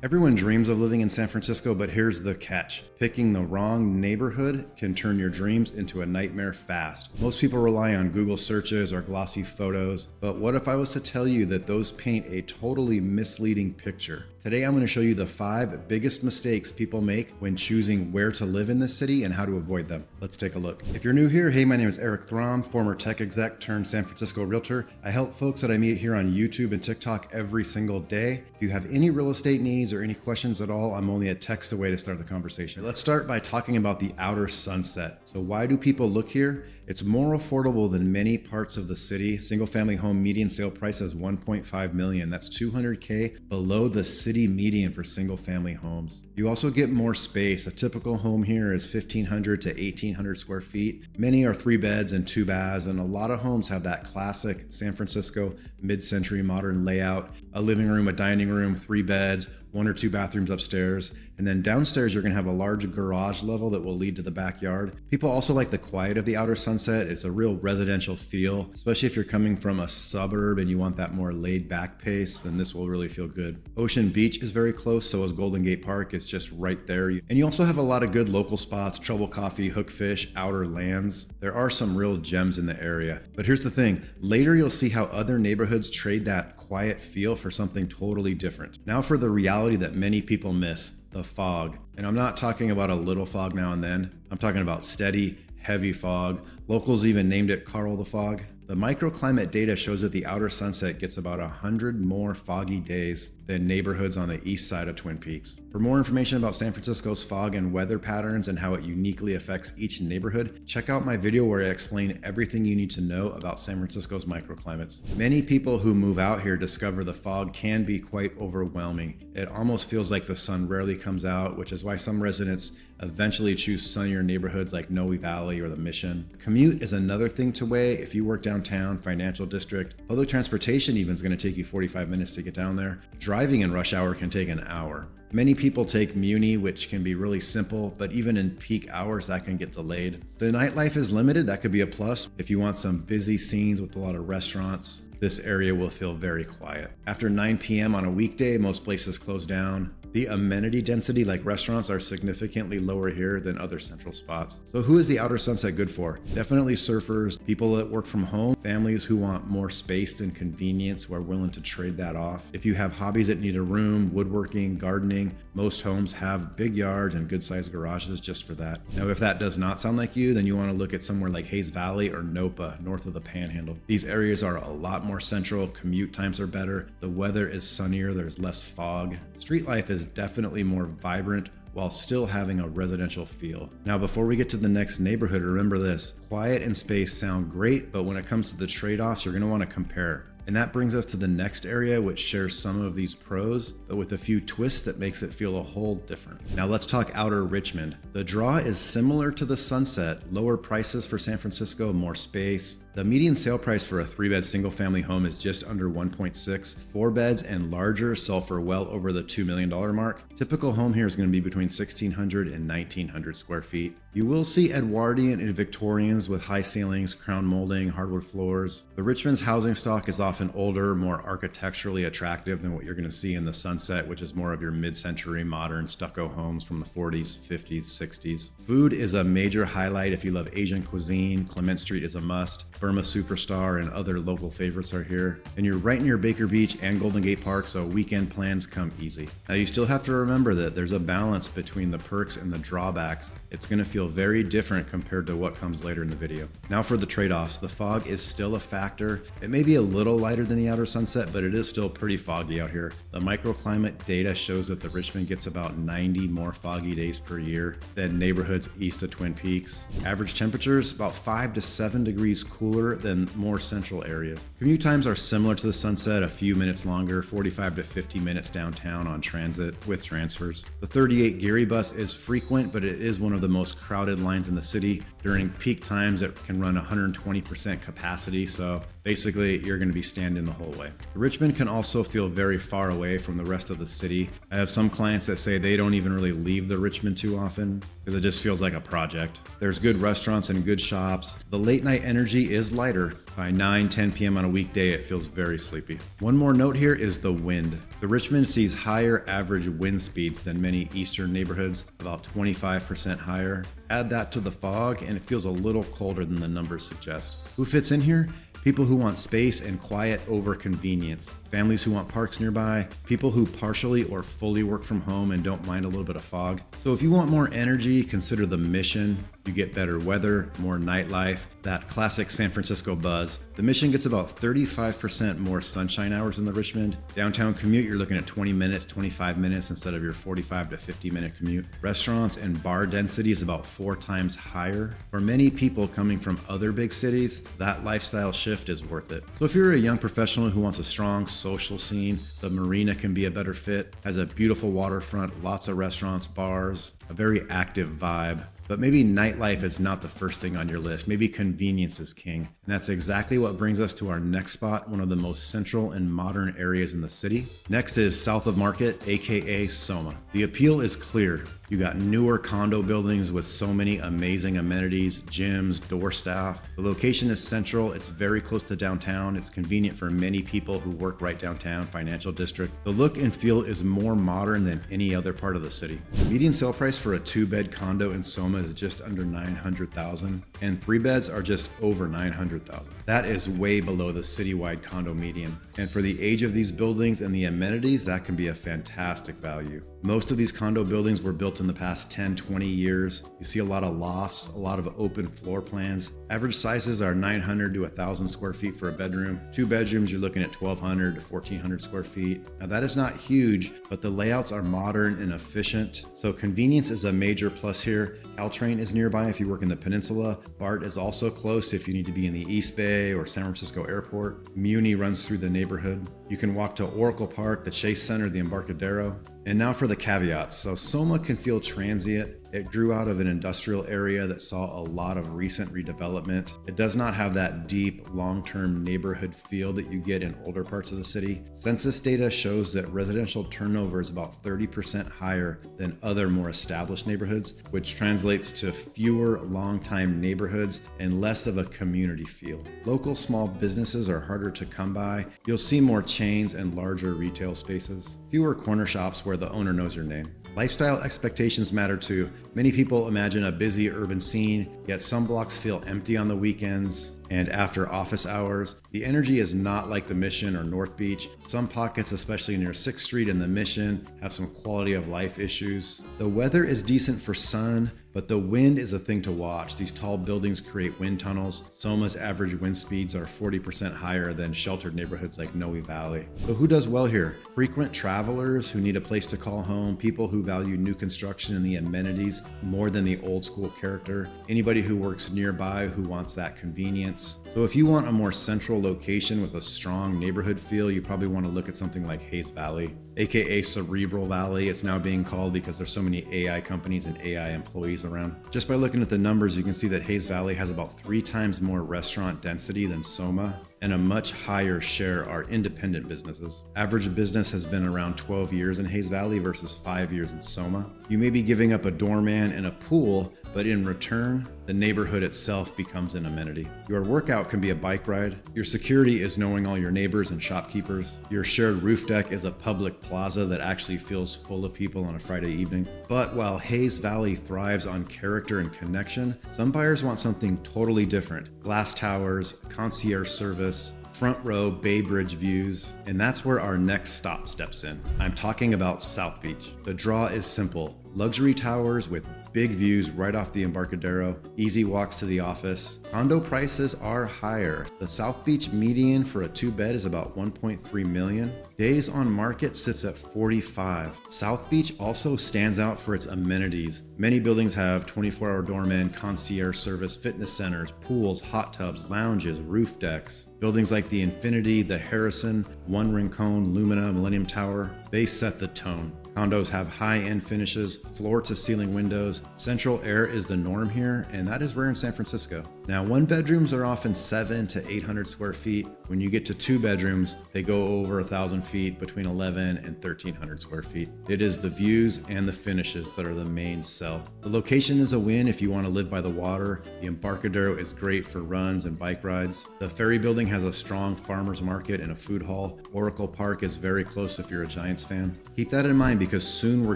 Everyone dreams of living in San Francisco, but here's the catch. Picking the wrong neighborhood can turn your dreams into a nightmare fast. Most people rely on Google searches or glossy photos, but what if I was to tell you that those paint a totally misleading picture? Today I'm going to show you the 5 biggest mistakes people make when choosing where to live in this city and how to avoid them. Let's take a look. If you're new here, hey, my name is Erik Throm, former tech exec turned San Francisco realtor. I help folks that I meet here on YouTube and TikTok every single day. If you have any real estate needs or any questions at all, I'm only a text away to start the conversation. Let's start by talking about the outer Sunset. So why do people look here? It's more affordable than many parts of the city. Single family home median sale price is $1.5 million. That's $200K below the city median for single family homes. You also get more space. A typical home here is 1,500 to 1,800 square feet. Many are 3 beds and 2 baths, and a lot of homes have that classic San Francisco mid-century modern layout. A living room, a dining room, 3 beds, 1 or 2 bathrooms upstairs. And then downstairs, you're gonna have a large garage level that will lead to the backyard. People also like the quiet of the outer Sunset. It's a real residential feel, especially if you're coming from a suburb and you want that more laid back pace, then this will really feel good. Ocean Beach is very close, so is Golden Gate Park. It's just right there. And you also have a lot of good local spots, Trouble Coffee, Hookfish, Outer Lands. There are some real gems in the area. But here's the thing, later you'll see how other neighborhoods trade that quiet feel for something totally different. Now for the reality that many people miss, the fog. And I'm not talking about a little fog now and then. I'm talking about steady, heavy fog. Locals even named it Karl the Fog. The microclimate data shows that the outer Sunset gets about 100 more foggy days than neighborhoods on the east side of Twin Peaks. For more information about San Francisco's fog and weather patterns and how it uniquely affects each neighborhood, check out my video where I explain everything you need to know about San Francisco's microclimates. Many people who move out here discover the fog can be quite overwhelming. It almost feels like the sun rarely comes out, which is why some residents eventually choose sunnier neighborhoods like Noe Valley or the Mission. Commute is another thing to weigh. If you work downtown, financial district, public transportation even is going to take you 45 minutes to get down there. Driving in rush hour can take an hour. Many people take Muni, which can be really simple, but even in peak hours, that can get delayed. The nightlife is limited. That could be a plus. If you want some busy scenes with a lot of restaurants, this area will feel very quiet. After 9 p.m. on a weekday, most places close down. The amenity density, like restaurants, are significantly lower here than other central spots. So who is the outer Sunset good for? Definitely surfers, people that work from home, families who want more space than convenience, who are willing to trade that off. If you have hobbies that need a room, woodworking, gardening, most homes have big yards and good sized garages just for that. Now, if that does not sound like you, then you want to look at somewhere like Hayes Valley or Nopa, north of the Panhandle. These areas are a lot more central, commute times are better, the weather is sunnier, there's less fog. Street life is definitely more vibrant while still having a residential feel. Now, before we get to the next neighborhood, remember this, quiet and space sound great, but when it comes to the trade-offs, you're gonna wanna compare. And that brings us to the next area, which shares some of these pros, but with a few twists that makes it feel a whole different. Now let's talk outer Richmond. The draw is similar to the Sunset, lower prices for San Francisco, more space. The median sale price for a 3-bed single family home is just under 1.6. 4 beds and larger sell for well over the $2 million mark. Typical home here is gonna be between 1,600 and 1,900 square feet. You will see Edwardian and Victorians with high ceilings, crown molding, hardwood floors. The Richmond's housing stock is often older, more architecturally attractive than what you're going to see in the Sunset, which is more of your mid-century modern stucco homes from the 40s, 50s, 60s. Food is a major highlight if you love Asian cuisine. Clement Street is a must. Burma Superstar and other local favorites are here. And you're right near Baker Beach and Golden Gate Park, so weekend plans come easy. Now you still have to remember that there's a balance between the perks and the drawbacks. It's going to feel very different compared to what comes later in the video. Now for the trade-offs, the fog is still a factor. It may be a little lighter than the outer Sunset, but it is still pretty foggy out here. The microclimate data shows that the Richmond gets about 90 more foggy days per year than neighborhoods east of Twin Peaks. Average temperatures about 5 to 7 degrees cooler than more central areas. Commute times are similar to the Sunset, a few minutes longer, 45 to 50 minutes downtown on transit with transfers. The 38 Geary bus is frequent, but it is one of the most crowded lines in the city. During peak times, it can run 120% capacity, so Basically, you're going to be standing the whole way. Richmond can also feel very far away from the rest of the city. I have some clients that say they don't even really leave the Richmond too often because it just feels like a project. There's good restaurants and good shops. The late night energy is lighter. By 9-10 p.m. on a weekday, it feels very sleepy. One more note here is the wind. The Richmond sees higher average wind speeds than many eastern neighborhoods, about 25% higher. Add that to the fog and it feels a little colder than the numbers suggest. Who fits in here? People who want space and quiet over convenience. Families who want parks nearby. People who partially or fully work from home and don't mind a little bit of fog. So if you want more energy, consider the Mission. You get better weather, more nightlife, that classic San Francisco buzz. The Mission gets about 35% more sunshine hours in the Richmond. Downtown commute, you're looking at 20 minutes, 25 minutes instead of your 45 to 50 minute commute. Restaurants and bar density is about 4 times higher. For many people coming from other big cities, that lifestyle shift is worth it. So if you're a young professional who wants a strong social scene, the marina can be a better fit. Has a beautiful waterfront, lots of restaurants, bars, a very active vibe. But maybe nightlife is not the first thing on your list. Maybe convenience is king. And that's exactly what brings us to our next spot, one of the most central and modern areas in the city. Next is south of Market, aka Soma. The appeal is clear. You got newer condo buildings with so many amazing amenities, gyms, door staff. The location is central. It's very close to downtown. It's convenient for many people who work right downtown, financial district. The look and feel is more modern than any other part of the city. The median sale price for a 2-bed condo in Soma is just under $900,000, and 3 beds are just over $900,000. That is way below the citywide condo median. And for the age of these buildings and the amenities, that can be a fantastic value. Most of these condo buildings were built in the past 10, 20 years. You see a lot of lofts, a lot of open floor plans. Average sizes are 900 to 1,000 square feet for a bedroom. 2 bedrooms, you're looking at 1,200 to 1,400 square feet. Now that is not huge, but the layouts are modern and efficient. So convenience is a major plus here. Caltrain is nearby if you work in the peninsula. BART is also close if you need to be in the East Bay or San Francisco Airport. Muni runs through the neighborhood. You can walk to Oracle Park, the Chase Center, the Embarcadero. And now for the caveats. So Soma can feel transient. It grew out of an industrial area that saw a lot of recent redevelopment. It does not have that deep, long-term neighborhood feel that you get in older parts of the city. Census data shows that residential turnover is about 30% higher than other more established neighborhoods, which translates to fewer long-time neighborhoods and less of a community feel. Local small businesses are harder to come by. You'll see more chains and larger retail spaces. Fewer corner shops where the owner knows your name. Lifestyle expectations matter too. Many people imagine a busy urban scene, yet some blocks feel empty on the weekends and after office hours. The energy is not like the Mission or North Beach. Some pockets, especially near 6th Street and the Mission, have some quality of life issues. The weather is decent for sun, but the wind is a thing to watch. These tall buildings create wind tunnels. Soma's average wind speeds are 40% higher than sheltered neighborhoods like Noe Valley. So who does well here? Frequent travelers who need a place to call home, people who value new construction and the amenities more than the old school character, anybody who works nearby who wants that convenience. So if you want a more central location with a strong neighborhood feel, you probably want to look at something like Hayes Valley, aka Cerebral Valley. It's now being called because there's so many AI companies and AI employees around. Just by looking at the numbers, you can see that Hayes Valley has about 3 times more restaurant density than Soma, and a much higher share are independent businesses. Average business has been around 12 years in Hayes Valley versus 5 years in Soma. You may be giving up a doorman and a pool, but in return, the neighborhood itself becomes an amenity. Your workout can be a bike ride. Your security is knowing all your neighbors and shopkeepers. Your shared roof deck is a public plaza that actually feels full of people on a Friday evening. But while Hayes Valley thrives on character and connection, some buyers want something totally different. Glass towers, concierge service, front row Bay Bridge views, and that's where our next stop steps in. I'm talking about South Beach. The draw is simple. Luxury towers with big views right off the Embarcadero, easy walks to the office. Condo prices are higher. The South Beach median for a 2-bed is about 1.3 million. Days on market sits at 45. South Beach also stands out for its amenities. Many buildings have 24-hour doormen, concierge service, fitness centers, pools, hot tubs, lounges, roof decks. Buildings like the Infinity, the Harrison, One Rincon, Lumina, Millennium Tower, they set the tone. Condos have high-end finishes, floor-to-ceiling windows. Central air is the norm here, and that is rare in San Francisco. Now, 1-bedrooms are often 700 to 800 square feet. When you get to 2 bedrooms, they go over 1,000 feet, between 11 and 1,300 square feet. It is the views and the finishes that are the main sell. The location is a win if you want to live by the water. The Embarcadero is great for runs and bike rides. The Ferry Building has a strong farmer's market and a food hall. Oracle Park is very close if you're a Giants fan. Keep that in mind because soon we're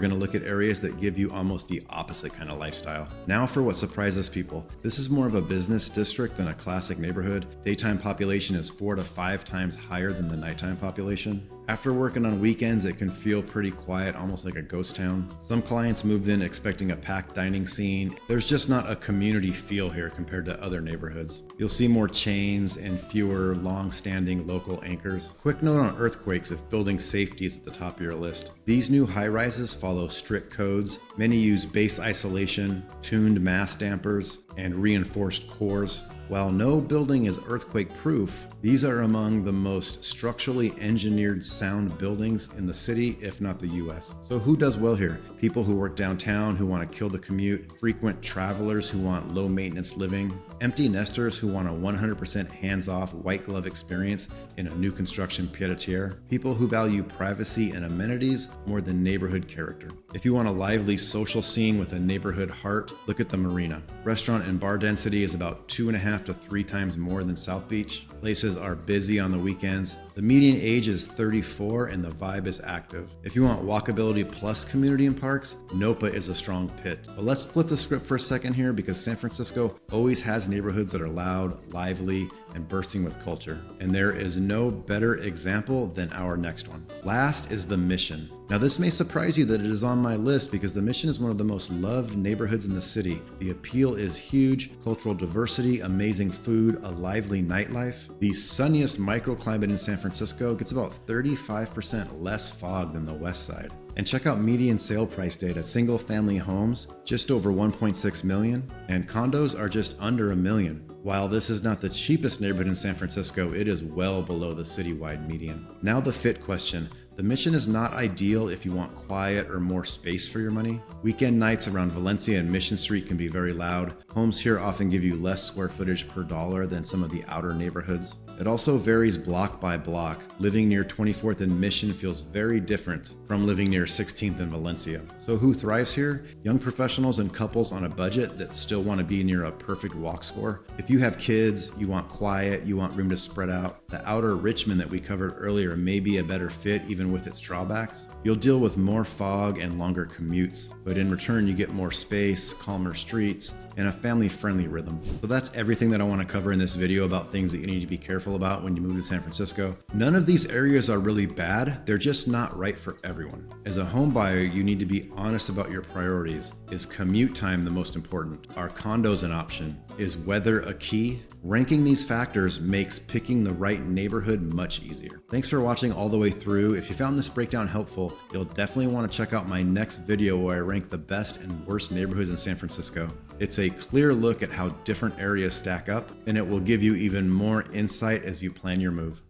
going to look at areas that give you almost the opposite kind of lifestyle. Now for what surprises people. This is more of a business district than a classic neighborhood. Daytime population is 4 to 5 times higher than the nighttime population. After working on weekends, it can feel pretty quiet, almost like a ghost town. Some clients moved in expecting a packed dining scene. There's just not a community feel here compared to other neighborhoods. You'll see more chains and fewer long-standing local anchors. Quick note on earthquakes if building safety is at the top of your list. These new high-rises follow strict codes. Many use base isolation, tuned mass dampers, and reinforced cores. While no building is earthquake-proof, these are among the most structurally engineered sound buildings in the city, if not the US. So who does well here? People who work downtown who want to kill the commute, frequent travelers who want low-maintenance living, empty nesters who want a 100% hands-off white glove experience in a new construction pied-à-terre, people who value privacy and amenities more than neighborhood character. If you want a lively social scene with a neighborhood heart, look at the marina. Restaurant and bar density is about 2.5 to 3 times more than South Beach. Places are busy on the weekends. The median age is 34 and the vibe is active. If you want walkability plus community and parks, Nopa is a strong pit. But let's flip the script for a second here because San Francisco always has neighborhoods that are loud, lively, and bursting with culture. And there is no better example than our next one. Last is the Mission. Now this may surprise you that it is on my list because the Mission is one of the most loved neighborhoods in the city. The appeal is huge, cultural diversity, amazing food, a lively nightlife. The sunniest microclimate in San Francisco gets about 35% less fog than the west side. And check out median sale price data. Single family homes, just over 1.6 million, and condos are just under $1 million. While this is not the cheapest neighborhood in San Francisco, it is well below the citywide median. Now the fit question. The Mission is not ideal if you want quiet or more space for your money. Weekend nights around Valencia and Mission Street can be very loud. Homes here often give you less square footage per dollar than some of the outer neighborhoods. It also varies block by block. Living near 24th and Mission feels very different from living near 16th and Valencia. So who thrives here? Young professionals and couples on a budget that still want to be near a perfect walk score. If you have kids, you want quiet, you want room to spread out, the outer Richmond that we covered earlier may be a better fit even with its drawbacks. You'll deal with more fog and longer commutes, but in return you get more space, calmer streets, and a family-friendly rhythm. So that's everything that I want to cover in this video about things that you need to be careful about when you move to San Francisco. None of these areas are really bad, they're just not right for everyone. As a home buyer, you need to be honest about your priorities. Is commute time the most important? Are condos an option? Is weather a key? Ranking these factors makes picking the right neighborhood much easier. Thanks for watching all the way through. If you found this breakdown helpful, you'll definitely want to check out my next video where I rank the best and worst neighborhoods in San Francisco. It's a clear look at how different areas stack up, and it will give you even more insight as you plan your move.